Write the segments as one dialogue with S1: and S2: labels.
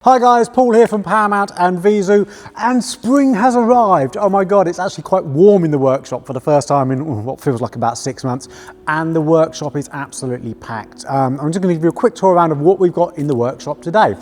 S1: Hi guys, Paul here from Paramount and Vizu, and spring has arrived. Oh my god, it's actually quite warm in the workshop for the first time in what feels like about 6 months, and the workshop is absolutely packed. I'm just going to give you a quick tour around of what we've got in the workshop today.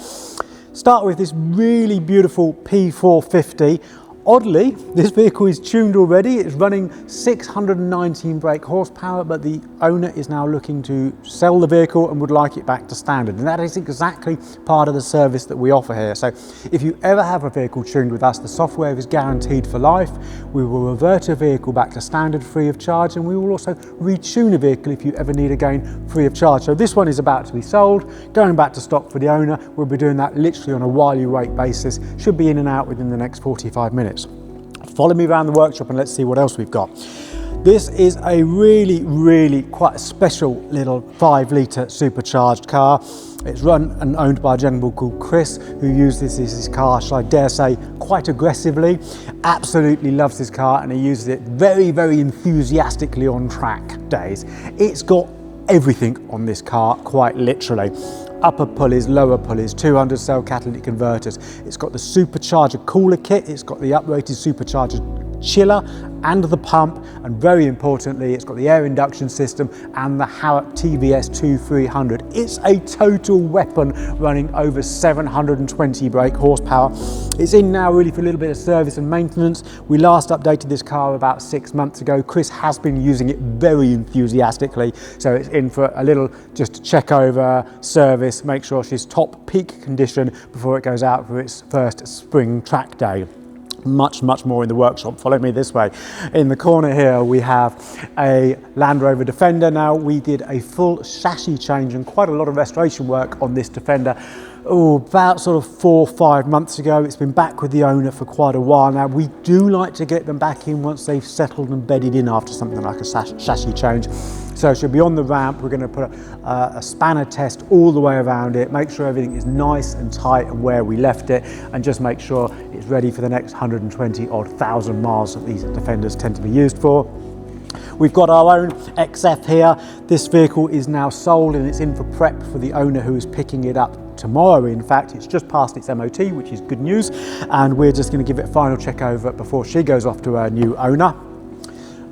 S1: Start with this really beautiful P450. Oddly, this vehicle is tuned already. It's running 619 brake horsepower, but the owner is now looking to sell the vehicle and would like it back to standard. And that is exactly part of the service that we offer here. So if you ever have a vehicle tuned with us, the software is guaranteed for life. We will revert a vehicle back to standard free of charge, and we will also retune a vehicle if you ever need again free of charge. So this one is about to be sold, going back to stock for the owner. We'll be doing that literally on a while you wait basis. Should be in and out within the next 45 minutes. Follow me around the workshop and let's see what else we've got. This is a really quite a special little 5-litre supercharged car. It's run and owned by a gentleman called Chris, who uses his car, shall I dare say, quite aggressively. Absolutely loves his car, and he uses it very enthusiastically on track days. It's got everything on this car, quite literally. Upper pulleys, lower pulleys, 200 cell catalytic converters. It's got the Supercharger cooler kit, it's got the uprated Supercharger chiller and the pump, and very importantly it's got the air induction system and the Harrop TVS 2300. It's a total weapon, running over 720 brake horsepower. It's in now really for a little bit of service and maintenance. We last updated this car about 6 months ago. Chris has been using it very enthusiastically, so it's in for a little just check over, service, make sure she's top peak condition before it goes out for its first spring track day. Much more in the workshop. Follow me this way. In the corner here we have a Land Rover Defender. Now, we did a full chassis change and quite a lot of restoration work on this Defender about sort of 4 or 5 months ago. It's been back with the owner for quite a while now. We do like to get them back in once they've settled and bedded in after something like a chassis change. So she'll be on the ramp. We're going to put a spanner test all the way around it, make sure everything is nice and tight and where we left it, and just make sure it's ready for the next 120 odd thousand miles that these Defenders tend to be used for. We've got our own XF here. This vehicle is now sold and it's in for prep for the owner, who is picking it up tomorrow. In fact, it's just passed its MOT, which is good news, and we're just going to give it a final check over before she goes off to her new owner.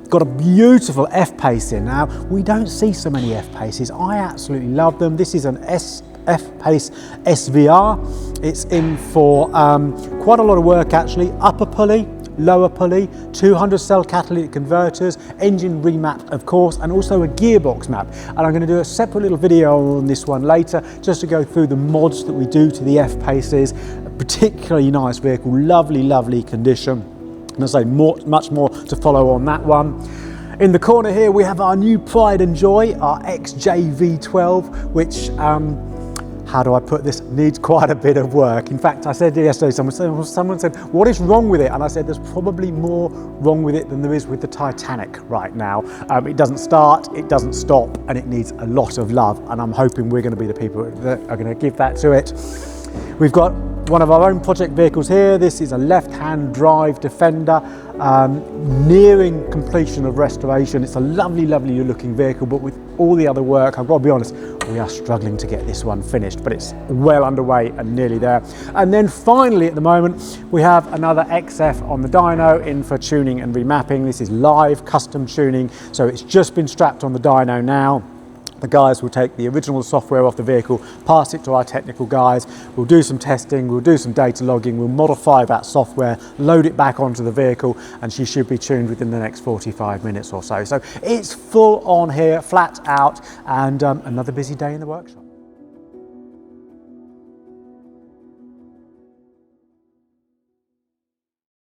S1: Got a beautiful F-Pace in now. We don't see so many F-Paces. I absolutely love them. This is an F-Pace SVR. It's in for quite a lot of work actually. Upper pulley, lower pulley, 200 cell catalytic converters, engine remap of course, and also a gearbox map. And I'm going to do a separate little video on this one later, just to go through the mods that we do to the F-Paces. A particularly nice vehicle, lovely condition. And I say much more to follow on that one. In the corner here we have our new pride and joy, our XJ V12, which how do I put this, needs quite a bit of work. In fact, I said yesterday, someone said, what is wrong with it? And I said, there's probably more wrong with it than there is with the Titanic right now. It doesn't start, it doesn't stop, and it needs a lot of love. And I'm hoping we're going to be the people that are going to give that to it. We've got one of our own project vehicles here. This is a left-hand drive Defender, nearing completion of restoration. It's a lovely looking vehicle, but with all the other work, I've got to be honest, we are struggling to get this one finished, but it's well underway and nearly there. And then finally at the moment, we have another XF on the dyno in for tuning and remapping. This is live custom tuning, so it's just been strapped on the dyno now. The guys will take the original software off the vehicle, pass it to our technical guys, we'll do some testing, we'll do some data logging, we'll modify that software, load it back onto the vehicle, and she should be tuned within the next 45 minutes or so. So it's full on here, flat out, and another busy day in the workshop.